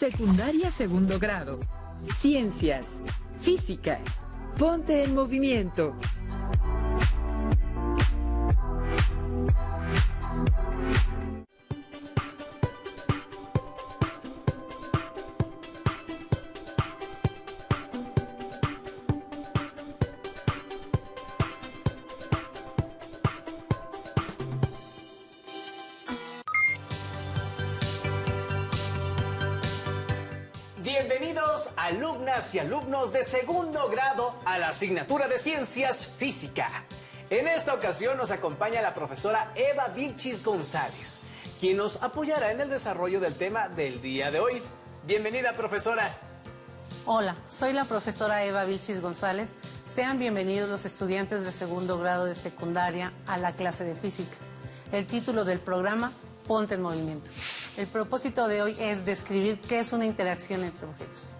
Secundaria segundo grado. Ciencias. Física. Ponte en movimiento. Bienvenidos alumnas y alumnos de segundo grado a la asignatura de Ciencias Física. En esta ocasión nos acompaña la profesora Eva Vilchis González, quien nos apoyará en el desarrollo del tema del día de hoy. Bienvenida, profesora. Hola, soy la profesora Eva Vilchis González. Sean bienvenidos los estudiantes de segundo grado de secundaria a la clase de física. El título del programa, Ponte en Movimiento. El propósito de hoy es describir qué es una interacción entre objetos.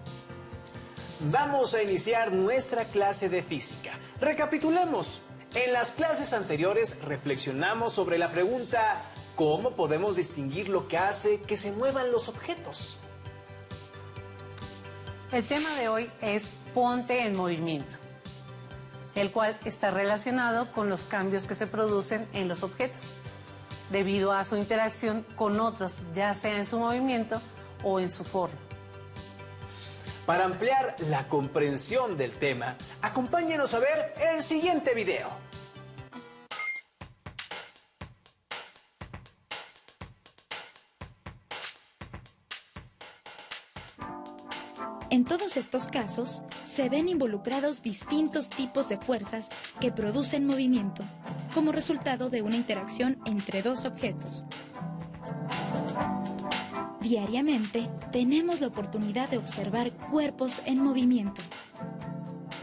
Vamos a iniciar nuestra clase de física. Recapitulemos. En las clases anteriores reflexionamos sobre la pregunta ¿cómo podemos distinguir lo que hace que se muevan los objetos? El tema de hoy es Ponte en Movimiento, el cual está relacionado con los cambios que se producen en los objetos, debido a su interacción con otros, ya sea en su movimiento o en su forma. Para ampliar la comprensión del tema, acompáñenos a ver el siguiente video. En todos estos casos, se ven involucrados distintos tipos de fuerzas que producen movimiento, como resultado de una interacción entre dos objetos. Diariamente, tenemos la oportunidad de observar cuerpos en movimiento.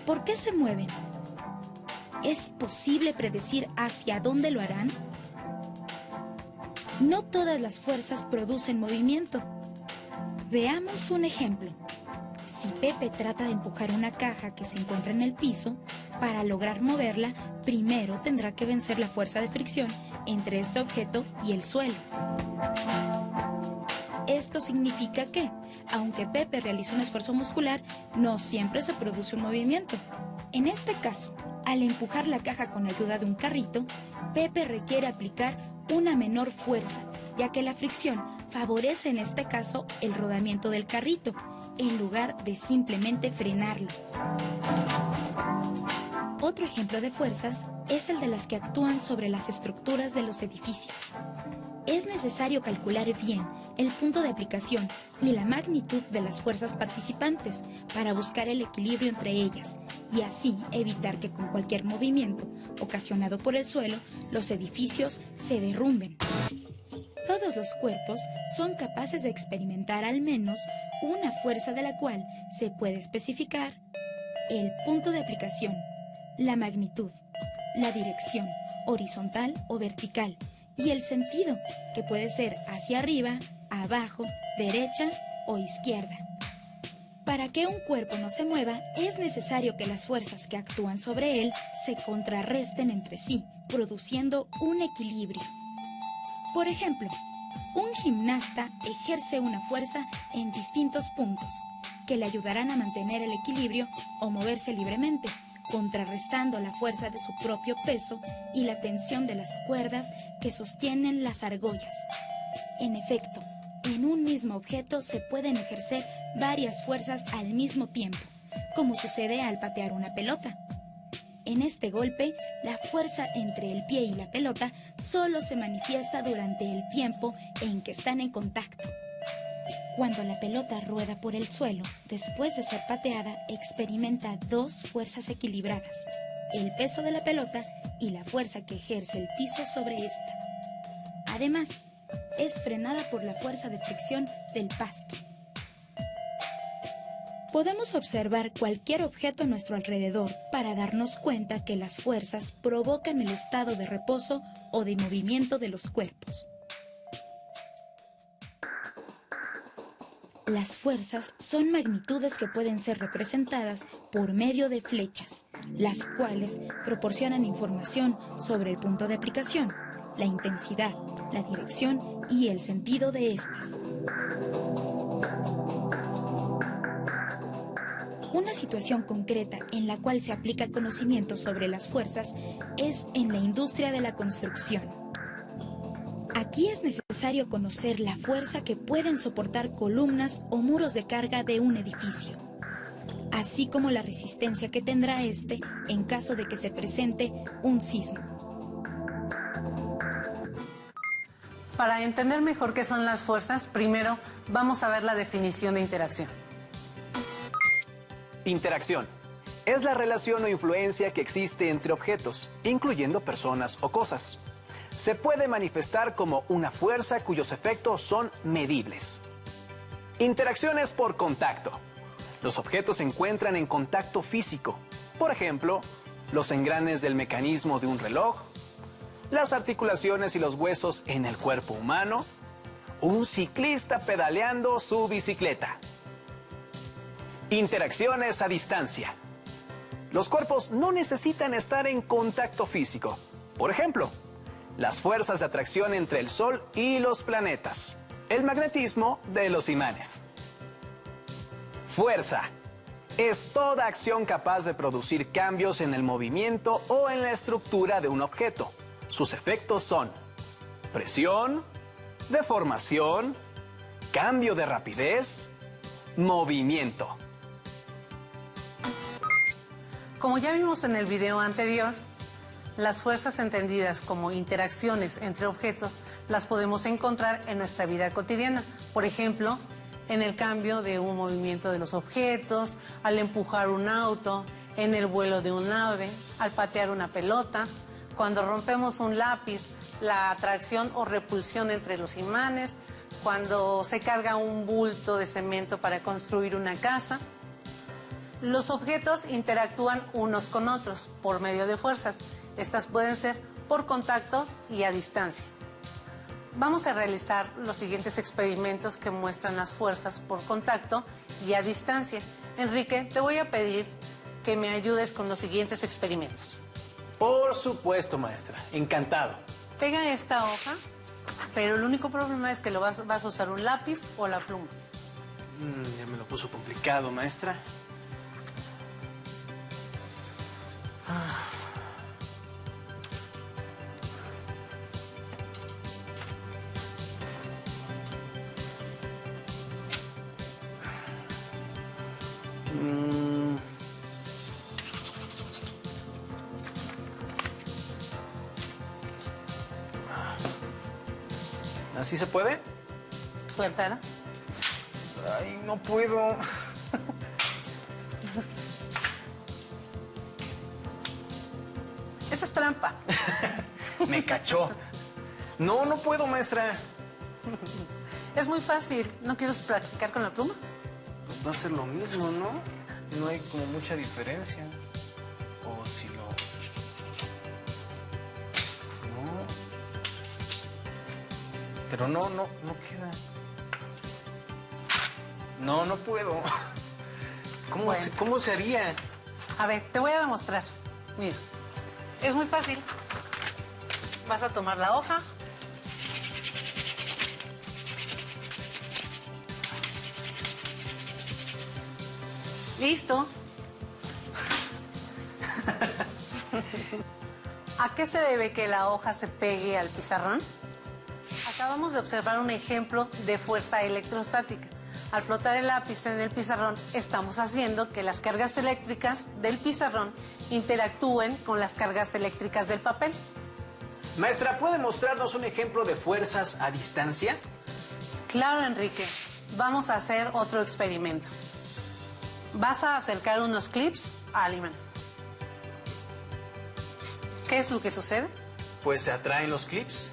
¿Por qué se mueven? ¿Es posible predecir hacia dónde lo harán? No todas las fuerzas producen movimiento. Veamos un ejemplo. Si Pepe trata de empujar una caja que se encuentra en el piso, para lograr moverla, primero tendrá que vencer la fuerza de fricción entre este objeto y el suelo. Esto significa que, aunque Pepe realice un esfuerzo muscular, no siempre se produce un movimiento. En este caso, al empujar la caja con ayuda de un carrito, Pepe requiere aplicar una menor fuerza, ya que la fricción favorece en este caso el rodamiento del carrito, en lugar de simplemente frenarlo. Otro ejemplo de fuerzas es el de las que actúan sobre las estructuras de los edificios. Es necesario calcular bien el punto de aplicación y la magnitud de las fuerzas participantes para buscar el equilibrio entre ellas y así evitar que con cualquier movimiento ocasionado por el suelo los edificios se derrumben. Todos los cuerpos son capaces de experimentar al menos una fuerza de la cual se puede especificar el punto de aplicación, la magnitud, la dirección, horizontal o vertical, y el sentido, que puede ser hacia arriba, abajo, derecha o izquierda. Para que un cuerpo no se mueva, es necesario que las fuerzas que actúan sobre él se contrarresten entre sí, produciendo un equilibrio. Por ejemplo, un gimnasta ejerce una fuerza en distintos puntos, que le ayudarán a mantener el equilibrio o moverse libremente, contrarrestando la fuerza de su propio peso y la tensión de las cuerdas que sostienen las argollas. En efecto, en un mismo objeto se pueden ejercer varias fuerzas al mismo tiempo, como sucede al patear una pelota. En este golpe, la fuerza entre el pie y la pelota solo se manifiesta durante el tiempo en que están en contacto. Cuando la pelota rueda por el suelo, después de ser pateada, experimenta dos fuerzas equilibradas, el peso de la pelota y la fuerza que ejerce el piso sobre esta. Además, es frenada por la fuerza de fricción del pasto. Podemos observar cualquier objeto a nuestro alrededor para darnos cuenta que las fuerzas provocan el estado de reposo o de movimiento de los cuerpos. Las fuerzas son magnitudes que pueden ser representadas por medio de flechas, las cuales proporcionan información sobre el punto de aplicación, la intensidad, la dirección y el sentido de estas. Una situación concreta en la cual se aplica el conocimiento sobre las fuerzas es en la industria de la construcción. Aquí es necesario conocer la fuerza que pueden soportar columnas o muros de carga de un edificio, así como la resistencia que tendrá este en caso de que se presente un sismo. Para entender mejor qué son las fuerzas, primero vamos a ver la definición de interacción. Interacción es la relación o influencia que existe entre objetos, incluyendo personas o cosas. Se puede manifestar como una fuerza cuyos efectos son medibles. Interacción es por contacto. Los objetos se encuentran en contacto físico. Por ejemplo, los engranes del mecanismo de un reloj, las articulaciones y los huesos en el cuerpo humano, un ciclista pedaleando su bicicleta. Interacciones a distancia. Los cuerpos no necesitan estar en contacto físico. Por ejemplo, las fuerzas de atracción entre el Sol y los planetas. El magnetismo de los imanes. Fuerza. Es toda acción capaz de producir cambios en el movimiento o en la estructura de un objeto. Sus efectos son presión, deformación, cambio de rapidez, movimiento. Como ya vimos en el video anterior, las fuerzas entendidas como interacciones entre objetos las podemos encontrar en nuestra vida cotidiana. Por ejemplo, en el cambio de un movimiento de los objetos, al empujar un auto, en el vuelo de un ave, al patear una pelota, cuando rompemos un lápiz, la atracción o repulsión entre los imanes, cuando se carga un bulto de cemento para construir una casa. Los objetos interactúan unos con otros por medio de fuerzas. Estas pueden ser por contacto y a distancia. Vamos a realizar los siguientes experimentos que muestran las fuerzas por contacto y a distancia. Enrique, te voy a pedir que me ayudes con los siguientes experimentos. Por supuesto, maestra. Encantado. Pega esta hoja, pero el único problema es que vas a usar un lápiz o la pluma. Ya me lo puso complicado, maestra. ¿Así se puede? Suéltala. Ay, no puedo. Eso es trampa. Me cachó. No, no puedo, maestra. Es muy fácil. ¿No quieres practicar con la pluma? Pues va a ser lo mismo, ¿no? No hay como mucha diferencia. O si lo... No. Pero no queda. No, no puedo. ¿Cómo se haría? A ver, te voy a demostrar. Mira, es muy fácil. Vas a tomar la hoja. Listo. ¿A qué se debe que la hoja se pegue al pizarrón? Acabamos de observar un ejemplo de fuerza electrostática. Al flotar el lápiz en el pizarrón, estamos haciendo que las cargas eléctricas del pizarrón interactúen con las cargas eléctricas del papel. Maestra, ¿puede mostrarnos un ejemplo de fuerzas a distancia? Claro, Enrique. Vamos a hacer otro experimento. Vas a acercar unos clips al imán. ¿Qué es lo que sucede? Pues se atraen los clips.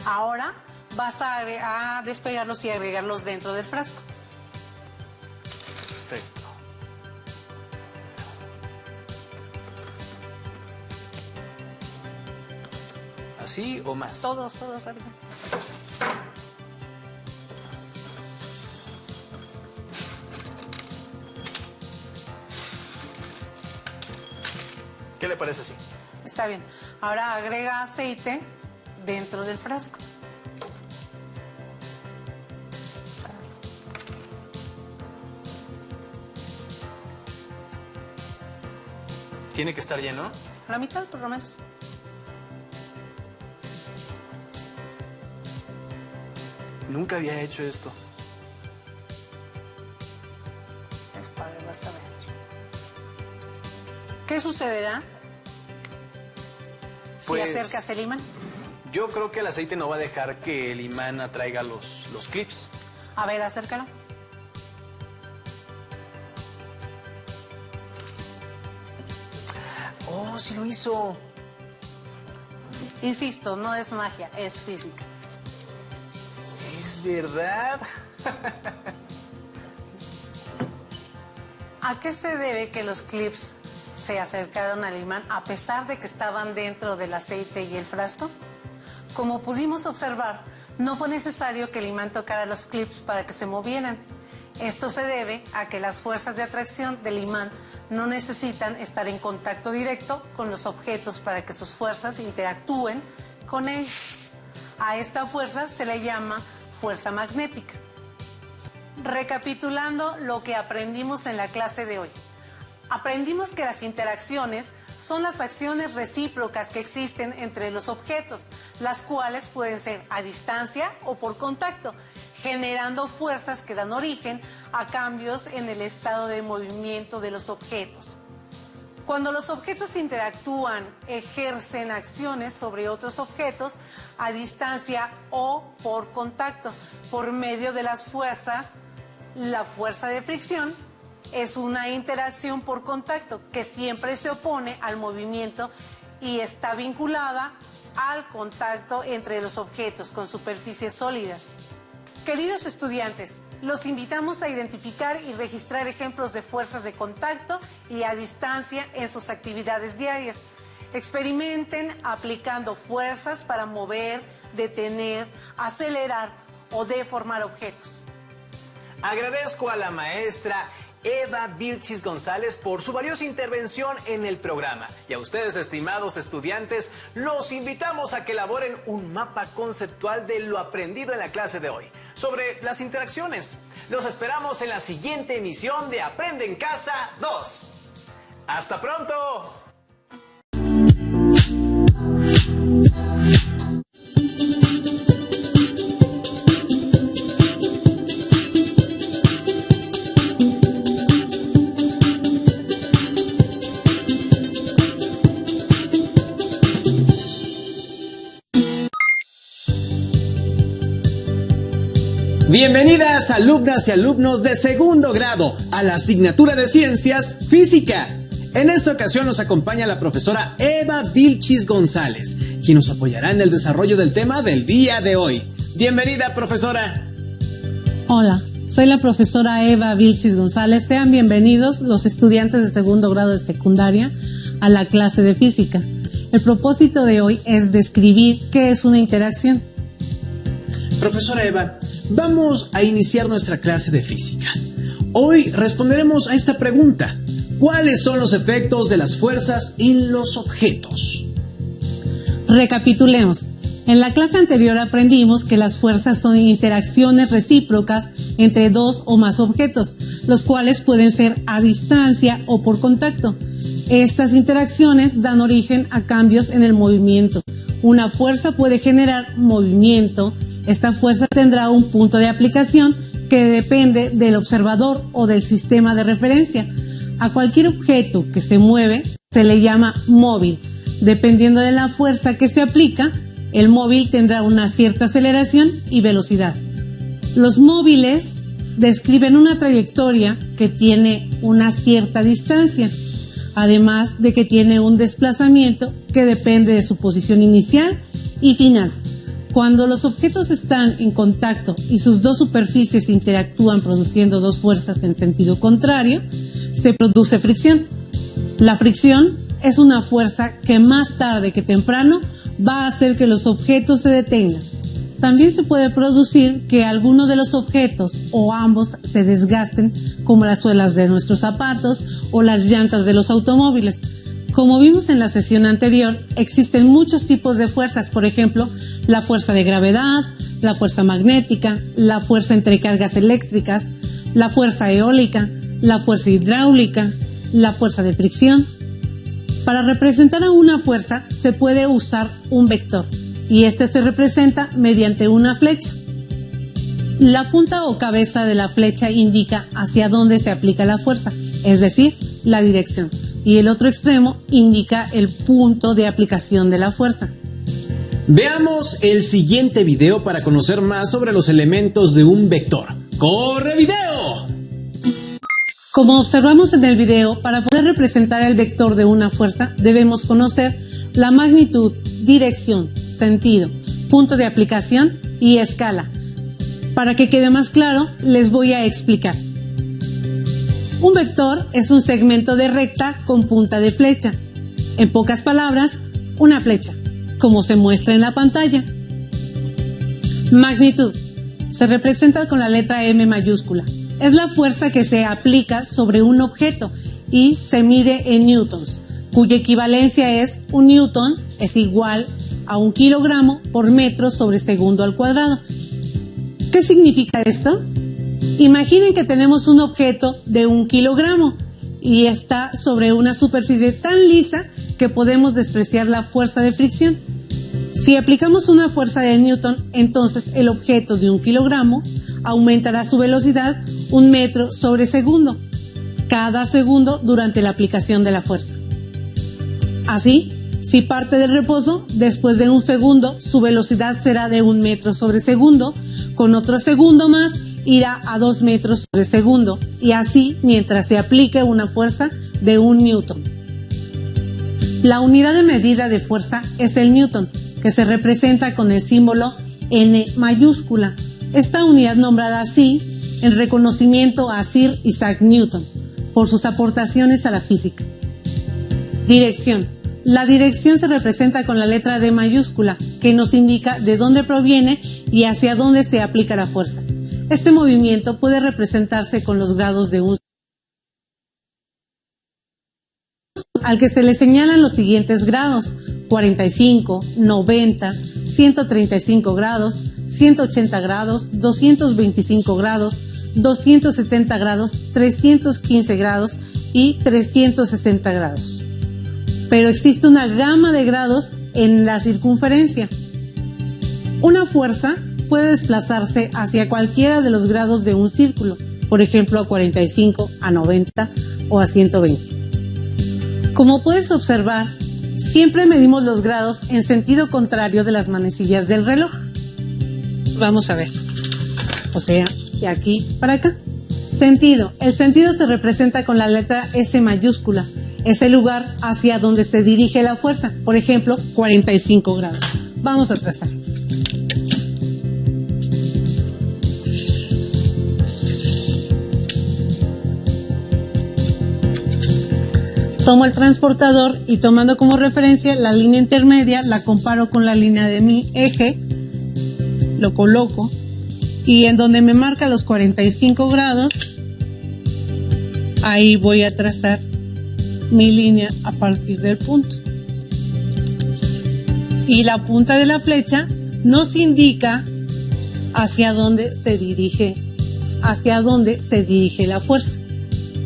Ahora vas a despegarlos y agregarlos dentro del frasco. Perfecto. ¿Así o más? Todos, rápido. ¿Qué le parece así? Está bien. Ahora agrega aceite dentro del frasco. ¿Tiene que estar lleno? La mitad, por lo menos. Nunca había hecho esto. Es padre, vas a ver. ¿Qué sucederá si acercas el imán? Yo creo que el aceite no va a dejar que el imán atraiga los clips. A ver, acércalo. Oh, sí lo hizo. Insisto, no es magia, es física. Es verdad. ¿A qué se debe que los clips se acercaron al imán a pesar de que estaban dentro del aceite y el frasco? Como pudimos observar, no fue necesario que el imán tocara los clips para que se movieran. Esto se debe a que las fuerzas de atracción del imán no necesitan estar en contacto directo con los objetos para que sus fuerzas interactúen con ellos. A esta fuerza se le llama fuerza magnética. Recapitulando lo que aprendimos en la clase de hoy. Aprendimos que las interacciones son las acciones recíprocas que existen entre los objetos, las cuales pueden ser a distancia o por contacto, generando fuerzas que dan origen a cambios en el estado de movimiento de los objetos. Cuando los objetos interactúan, ejercen acciones sobre otros objetos a distancia o por contacto, por medio de las fuerzas. La fuerza de fricción es una interacción por contacto que siempre se opone al movimiento y está vinculada al contacto entre los objetos con superficies sólidas. Queridos estudiantes, los invitamos a identificar y registrar ejemplos de fuerzas de contacto y a distancia en sus actividades diarias. Experimenten aplicando fuerzas para mover, detener, acelerar o deformar objetos. Agradezco a la maestra Eva Vilchis González por su valiosa intervención en el programa. Y a ustedes, estimados estudiantes, los invitamos a que elaboren un mapa conceptual de lo aprendido en la clase de hoy sobre las interacciones. Los esperamos en la siguiente emisión de Aprende en Casa 2. ¡Hasta pronto! Bienvenidas alumnas y alumnos de segundo grado a la asignatura de Ciencias Física. En esta ocasión nos acompaña la profesora Eva Vilchis González, quien nos apoyará en el desarrollo del tema del día de hoy. Bienvenida, profesora. Hola, soy la profesora Eva Vilchis González. Sean bienvenidos los estudiantes de segundo grado de secundaria a la clase de física. El propósito de hoy es describir qué es una interacción. Profesora Eva, vamos a iniciar nuestra clase de física. Hoy responderemos a esta pregunta: ¿cuáles son los efectos de las fuerzas en los objetos? Recapitulemos. En la clase anterior aprendimos que las fuerzas son interacciones recíprocas entre dos o más objetos, los cuales pueden ser a distancia o por contacto. Estas interacciones dan origen a cambios en el movimiento. Una fuerza puede generar movimiento. Esta fuerza tendrá un punto de aplicación que depende del observador o del sistema de referencia. A cualquier objeto que se mueve se le llama móvil. Dependiendo de la fuerza que se aplica, el móvil tendrá una cierta aceleración y velocidad. Los móviles describen una trayectoria que tiene una cierta distancia, además de que tiene un desplazamiento que depende de su posición inicial y final. Cuando los objetos están en contacto y sus dos superficies interactúan produciendo dos fuerzas en sentido contrario, se produce fricción. La fricción es una fuerza que más tarde que temprano va a hacer que los objetos se detengan. También se puede producir que algunos de los objetos o ambos se desgasten, como las suelas de nuestros zapatos o las llantas de los automóviles. Como vimos en la sesión anterior, existen muchos tipos de fuerzas, por ejemplo, la fuerza de gravedad, la fuerza magnética, la fuerza entre cargas eléctricas, la fuerza eólica, la fuerza hidráulica, la fuerza de fricción. Para representar a una fuerza se puede usar un vector y este se representa mediante una flecha. La punta o cabeza de la flecha indica hacia dónde se aplica la fuerza, es decir, la dirección, y el otro extremo indica el punto de aplicación de la fuerza. Veamos el siguiente video para conocer más sobre los elementos de un vector. ¡Corre video! Como observamos en el video, para poder representar el vector de una fuerza debemos conocer la magnitud, dirección, sentido, punto de aplicación y escala. Para que quede más claro, les voy a explicar. Un vector es un segmento de recta con punta de flecha. En pocas palabras, una flecha, como se muestra en la pantalla. Magnitud se representa con la letra M mayúscula. Es la fuerza que se aplica sobre un objeto y se mide en newtons, cuya equivalencia es un newton es igual a 1 kilogramo por metro sobre segundo al cuadrado. ¿Qué significa esto? Imaginen que tenemos un objeto de 1 kilogramo y está sobre una superficie tan lisa que podemos despreciar la fuerza de fricción. Si aplicamos una fuerza de newton, entonces el objeto de 1 kilogramo aumentará su velocidad 1 metro sobre segundo, cada segundo durante la aplicación de la fuerza. Así, si parte del reposo, después de 1 segundo, su velocidad será de 1 metro sobre segundo, con otro segundo más irá a 2 metros sobre segundo, y así mientras se aplique una fuerza de 1 newton. La unidad de medida de fuerza es el newton, que se representa con el símbolo N mayúscula. Esta unidad nombrada así en reconocimiento a Sir Isaac Newton por sus aportaciones a la física. Dirección. La dirección se representa con la letra D mayúscula, que nos indica de dónde proviene y hacia dónde se aplica la fuerza. Este movimiento puede representarse con los grados de un al que se le señalan los siguientes grados: 45, 90, 135 grados, 180 grados, 225 grados, 270 grados, 315 grados y 360 grados. Pero existe una gama de grados en la circunferencia. Una fuerza puede desplazarse hacia cualquiera de los grados de un círculo, por ejemplo a 45, a 90 o a 120. Como puedes observar, siempre medimos los grados en sentido contrario de las manecillas del reloj. Vamos a ver. O sea, de aquí para acá. Sentido. El sentido se representa con la letra S mayúscula. Es el lugar hacia donde se dirige la fuerza. Por ejemplo, 45 grados. Vamos a trazar. Tomo el transportador y tomando como referencia la línea intermedia, la comparo con la línea de mi eje, lo coloco y en donde me marca los 45 grados, ahí voy a trazar mi línea a partir del punto. Y la punta de la flecha nos indica hacia dónde se dirige la fuerza.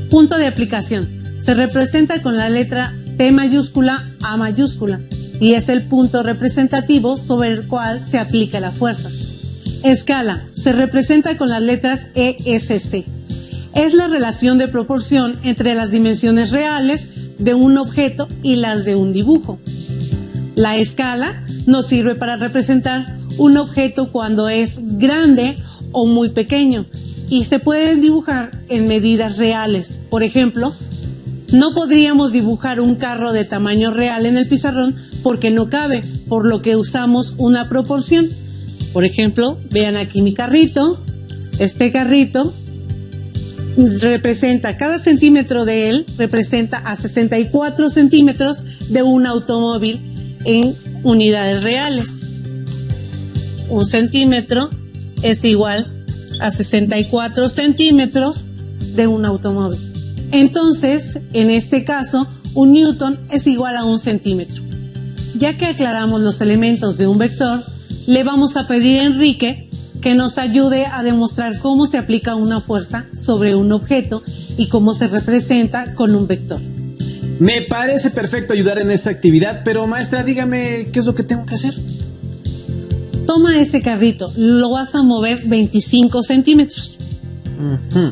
Punto de aplicación. Se representa con la letra P mayúscula, A mayúscula, y es el punto representativo sobre el cual se aplica la fuerza. Escala. Se representa con las letras ESC. Es la relación de proporción entre las dimensiones reales de un objeto y las de un dibujo. La escala nos sirve para representar un objeto cuando es grande o muy pequeño y se pueden dibujar en medidas reales. Por ejemplo, no podríamos dibujar un carro de tamaño real en el pizarrón porque no cabe, por lo que usamos una proporción. Por ejemplo, vean aquí mi carrito. Este carrito representa, cada centímetro de él representa a 64 centímetros de un automóvil en unidades reales. Un centímetro es igual a 64 centímetros de un automóvil. Entonces, en este caso, un newton es igual a 1 centímetro. Ya que aclaramos los elementos de un vector, le vamos a pedir a Enrique que nos ayude a demostrar cómo se aplica una fuerza sobre un objeto y cómo se representa con un vector. Me parece perfecto ayudar en esta actividad, pero maestra, dígame qué es lo que tengo que hacer. Toma ese carrito, lo vas a mover 25 centímetros. Uh-huh.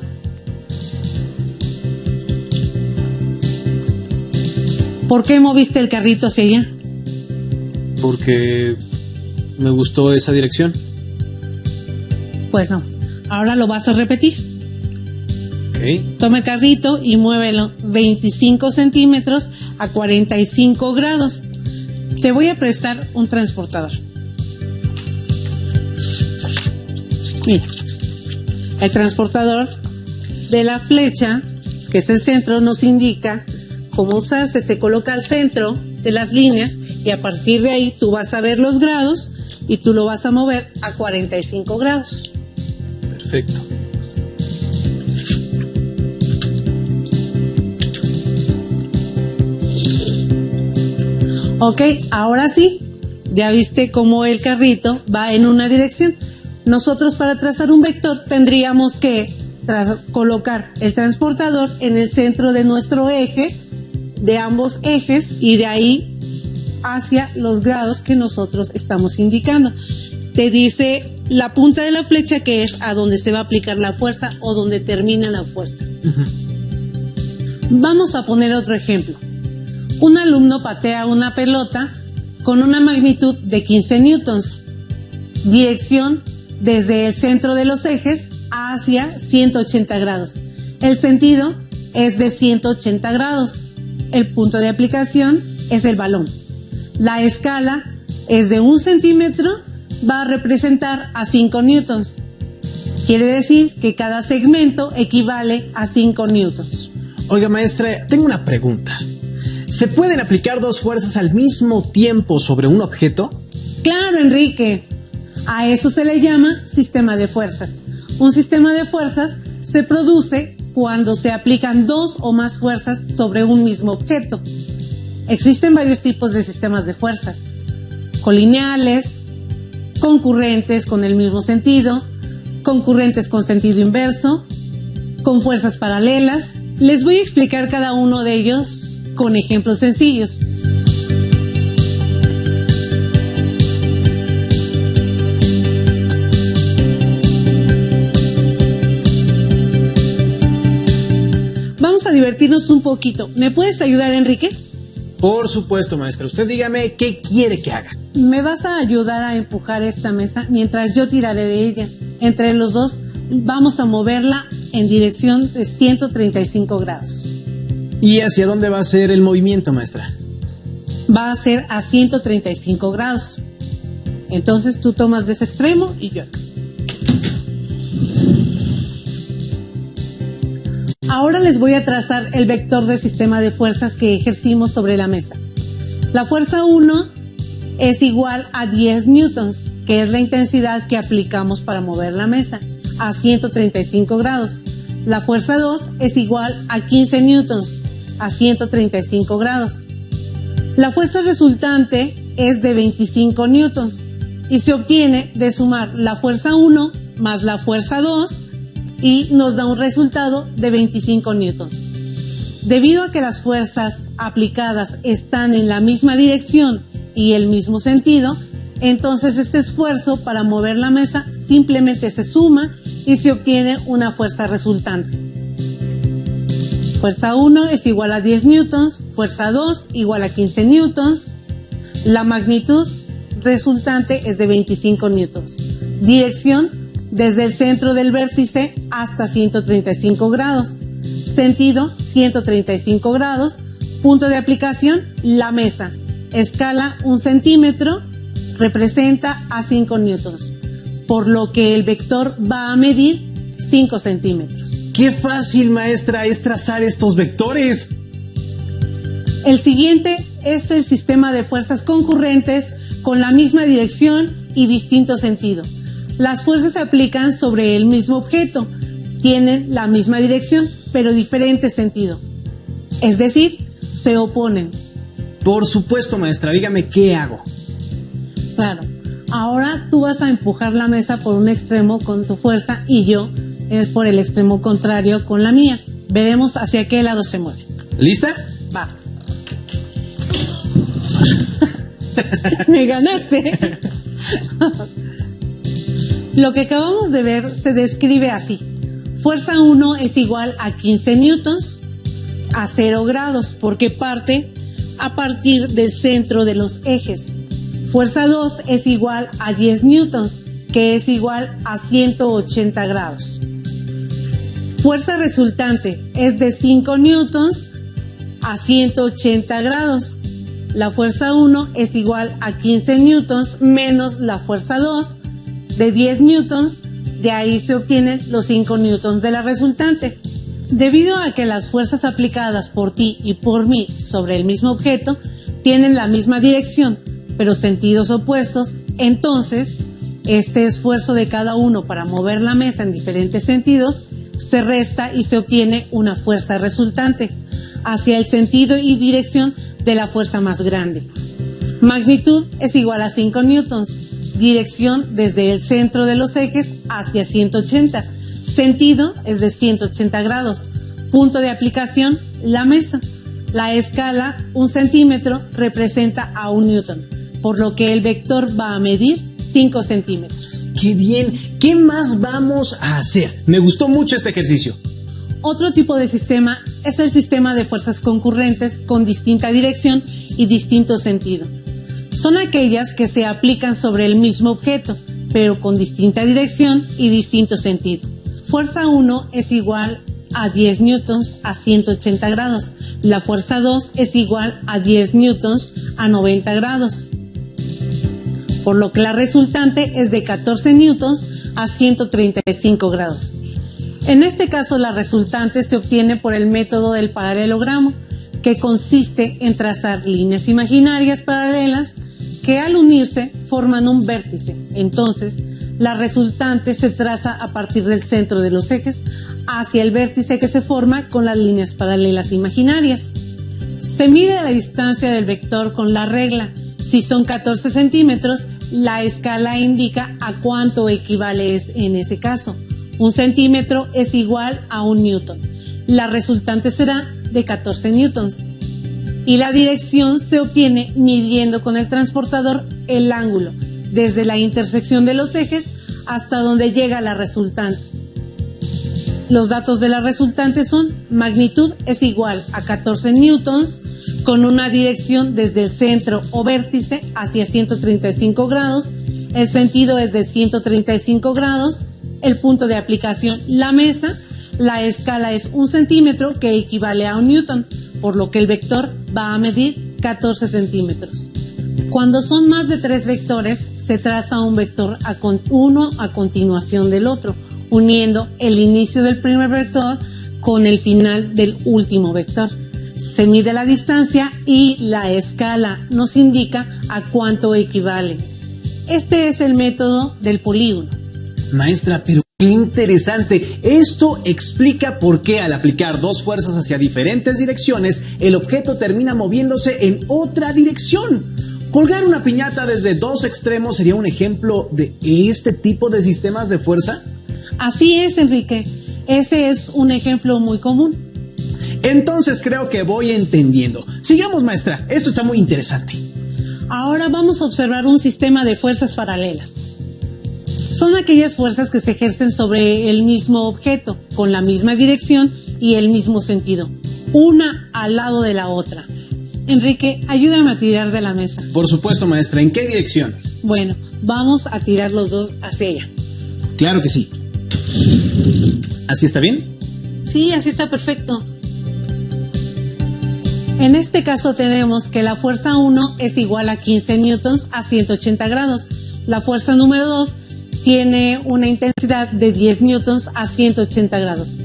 ¿Por qué moviste el carrito hacia allá? Porque me gustó esa dirección. Pues no, ahora lo vas a repetir. Ok. Toma el carrito y muévelo 25 centímetros a 45 grados. Te voy a prestar un transportador. Mira, el transportador de la flecha, que es el centro, nos indica cómo usarse. Se coloca al centro de las líneas y a partir de ahí tú vas a ver los grados y tú lo vas a mover a 45 grados. Perfecto. Ok, ahora sí, ya viste cómo el carrito va en una dirección. Nosotros para trazar un vector tendríamos que colocar el transportador en el centro de nuestro eje, de ambos ejes, y de ahí hacia los grados que nosotros estamos indicando. Te dice la punta de la flecha que es a donde se va a aplicar la fuerza o donde termina la fuerza. Vamos a poner otro ejemplo. Un alumno patea una pelota con una magnitud de 15 newtons. Dirección desde el centro de los ejes hacia 180 grados. El sentido es de 180 grados. El punto de aplicación es el balón. La escala es de 1 centímetro, va a representar a 5 newtons. Quiere decir que cada segmento equivale a 5 newtons. Oiga, maestra, tengo una pregunta. ¿Se pueden aplicar dos fuerzas al mismo tiempo sobre un objeto? Claro, Enrique. A eso se le llama sistema de fuerzas. Un sistema de fuerzas se produce cuando se aplican dos o más fuerzas sobre un mismo objeto. Existen varios tipos de sistemas de fuerzas: colineales, concurrentes con el mismo sentido, concurrentes con sentido inverso, con fuerzas paralelas. Les voy a explicar cada uno de ellos con ejemplos sencillos. Vamos a divertirnos un poquito. ¿Me puedes ayudar, Enrique? Por supuesto, maestra. Usted dígame qué quiere que haga. Me vas a ayudar a empujar esta mesa mientras yo tiraré de ella. Entre los dos vamos a moverla en dirección de 135 grados. ¿Y hacia dónde va a ser el movimiento, maestra? Va a ser a 135 grados. Entonces tú tomas de ese extremo y yo acá. Ahora les voy a trazar el vector del sistema de fuerzas que ejercimos sobre la mesa. La fuerza 1 es igual a 10 newtons, que es la intensidad que aplicamos para mover la mesa, a 135 grados. La fuerza 2 es igual a 15 newtons, a 135 grados. La fuerza resultante es de 25 newtons y se obtiene de sumar la fuerza 1 más la fuerza 2 y nos da un resultado de 25 newtons. Debido a que las fuerzas aplicadas están en la misma dirección y el mismo sentido, entonces este esfuerzo para mover la mesa simplemente se suma y se obtiene una fuerza resultante. Fuerza 1 es igual a 10 newtons, fuerza 2 igual a 15 newtons, la magnitud resultante es de 25 newtons. Dirección desde el centro del vértice hasta 135 grados. Sentido 135 grados. Punto de aplicación, la mesa. Escala 1 centímetro, representa a 5 newtons, por lo que el vector va a medir 5 centímetros. ¡Qué fácil, maestra, es trazar estos vectores! El siguiente es el sistema de fuerzas concurrentes con la misma dirección y distinto sentido. Las fuerzas se aplican sobre el mismo objeto, tienen la misma dirección, pero diferente sentido. Es decir, se oponen. Por supuesto, maestra, dígame qué hago. Claro, ahora tú vas a empujar la mesa por un extremo con tu fuerza y yo es por el extremo contrario con la mía. Veremos hacia qué lado se mueve. ¿Lista? Va. Me ganaste. Lo que acabamos de ver se describe así. Fuerza 1 es igual a 15 newtons a 0 grados, porque parte a partir del centro de los ejes. Fuerza 2 es igual a 10 newtons, que es igual a 180 grados. Fuerza resultante es de 5 newtons a 180 grados. La fuerza 1 es igual a 15 newtons menos la fuerza 2 de 10 newtons. De ahí se obtienen los 5 newtons de la resultante. Debido a que las fuerzas aplicadas por ti y por mí sobre el mismo objeto tienen la misma dirección, pero sentidos opuestos, entonces este esfuerzo de cada uno para mover la mesa en diferentes sentidos se resta y se obtiene una fuerza resultante hacia el sentido y dirección de la fuerza más grande. Magnitud es igual a 5 newtons, dirección desde el centro de los ejes hacia 180, sentido es de 180 grados, punto de aplicación, la mesa. La escala, 1 centímetro, representa a 1 newton, por lo que el vector va a medir 5 centímetros. ¡Qué bien! ¿Qué más vamos a hacer? Me gustó mucho este ejercicio. Otro tipo de sistema es el sistema de fuerzas concurrentes con distinta dirección y distinto sentido. Son aquellas que se aplican sobre el mismo objeto, pero con distinta dirección y distinto sentido. Fuerza 1 es igual a 10 newtons a 180 grados. La fuerza 2 es igual a 10 newtons a 90 grados. Por lo que la resultante es de 14 newtons a 135 grados. En este caso, la resultante se obtiene por el método del paralelogramo, que consiste en trazar líneas imaginarias paralelas que al unirse forman un vértice. Entonces, la resultante se traza a partir del centro de los ejes hacia el vértice que se forma con las líneas paralelas imaginarias. Se mide la distancia del vector con la regla. Si son 14 centímetros, la escala indica a cuánto equivale en ese caso. 1 centímetro es igual a 1 newton. La resultante será de 14 newtons. Y la dirección se obtiene midiendo con el transportador el ángulo desde la intersección de los ejes hasta donde llega la resultante. Los datos de la resultante son: magnitud es igual a 14 newtons con una dirección desde el centro o vértice hacia 135 grados, el sentido es de 135 grados, el punto de aplicación, la mesa, la escala es 1 centímetro que equivale a 1 newton, por lo que el vector va a medir 14 centímetros. Cuando son más de 3 vectores, se traza un vector uno a continuación del otro, uniendo el inicio del primer vector con el final del último vector. Se mide la distancia y la escala nos indica a cuánto equivale. Este es el método del polígono. Maestra, pero qué interesante. Esto explica por qué al aplicar dos fuerzas hacia diferentes direcciones, el objeto termina moviéndose en otra dirección. ¿Colgar una piñata desde dos extremos sería un ejemplo de este tipo de sistemas de fuerza? Así es, Enrique. Ese es un ejemplo muy común. Entonces creo que voy entendiendo. Sigamos, maestra. Esto está muy interesante. Ahora vamos a observar un sistema de fuerzas paralelas. Son aquellas fuerzas que se ejercen sobre el mismo objeto, con la misma dirección y el mismo sentido, una al lado de la otra. Enrique, ayúdame a tirar de la mesa. Por supuesto, maestra. ¿En qué dirección? Bueno, vamos a tirar los dos hacia ella. Claro que sí. ¿Así está bien? Sí, así está perfecto. En este caso tenemos que la fuerza 1 es igual a 15 newtons a 180 grados. La fuerza número 2 tiene una intensidad de 10 newtons a 180 grados.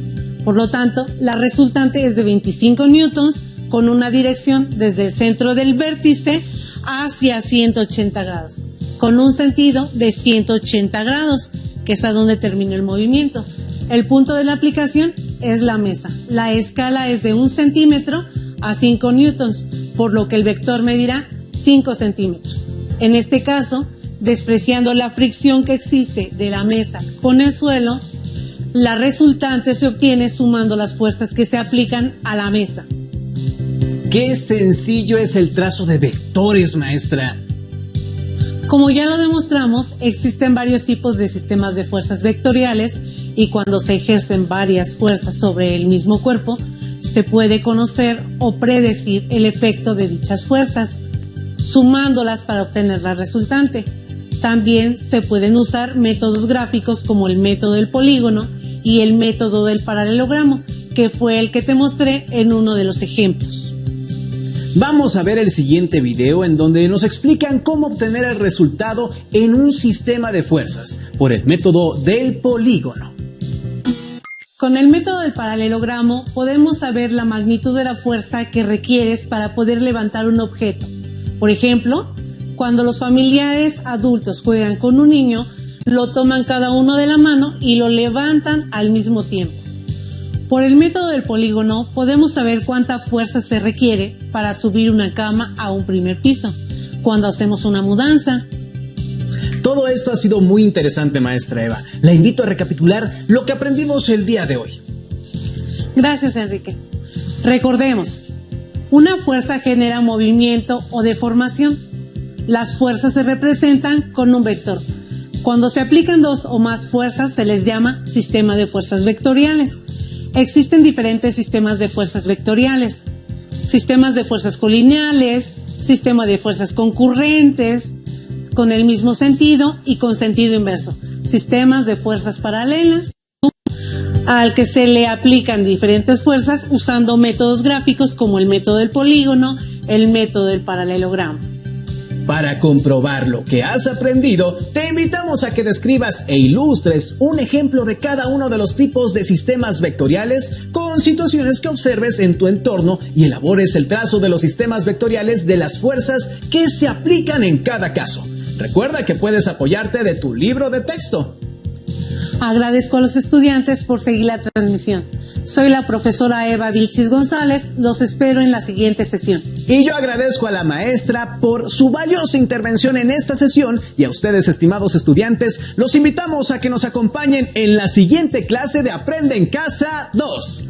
Por lo tanto, la resultante es de 25 newtons con una dirección desde el centro del vértice hacia 180 grados, con un sentido de 180 grados, que es a donde termina el movimiento. El punto de la aplicación es la mesa. La escala es de 1 centímetro a 5 newtons, por lo que el vector medirá 5 centímetros. En este caso, despreciando la fricción que existe de la mesa con el suelo, la resultante se obtiene sumando las fuerzas que se aplican a la mesa. Qué sencillo es el trazo de vectores, maestra. Como ya lo demostramos, existen varios tipos de sistemas de fuerzas vectoriales y cuando se ejercen varias fuerzas sobre el mismo cuerpo, se puede conocer o predecir el efecto de dichas fuerzas, sumándolas para obtener la resultante. También se pueden usar métodos gráficos como el método del polígono y el método del paralelogramo, que fue el que te mostré en uno de los ejemplos. Vamos a ver el siguiente video en donde nos explican cómo obtener el resultado en un sistema de fuerzas por el método del polígono. Con el método del paralelogramo podemos saber la magnitud de la fuerza que requieres para poder levantar un objeto. Por ejemplo, cuando los familiares adultos juegan con un niño, lo toman cada uno de la mano y lo levantan al mismo tiempo. Por el método del polígono podemos saber cuánta fuerza se requiere para subir una cama a un primer piso, cuando hacemos una mudanza. Todo esto ha sido muy interesante, maestra Eva. La invito a recapitular lo que aprendimos el día de hoy. Gracias, Enrique. Recordemos, una fuerza genera movimiento o deformación. Las fuerzas se representan con un vector. Cuando se aplican dos o más fuerzas se les llama sistema de fuerzas vectoriales. Existen diferentes sistemas de fuerzas vectoriales. Sistemas de fuerzas colineales, sistema de fuerzas concurrentes, con el mismo sentido y con sentido inverso. Sistemas de fuerzas paralelas, al que se le aplican diferentes fuerzas usando métodos gráficos como el método del polígono, el método del paralelogramo. Para comprobar lo que has aprendido, te invitamos a que describas e ilustres un ejemplo de cada uno de los tipos de sistemas vectoriales con situaciones que observes en tu entorno y elabores el trazo de los sistemas vectoriales de las fuerzas que se aplican en cada caso. Recuerda que puedes apoyarte de tu libro de texto. Agradezco a los estudiantes por seguir la transmisión. Soy la profesora Eva Vilchis González. Los espero en la siguiente sesión. Y yo agradezco a la maestra por su valiosa intervención en esta sesión y a ustedes, estimados estudiantes, los invitamos a que nos acompañen en la siguiente clase de Aprende en Casa 2.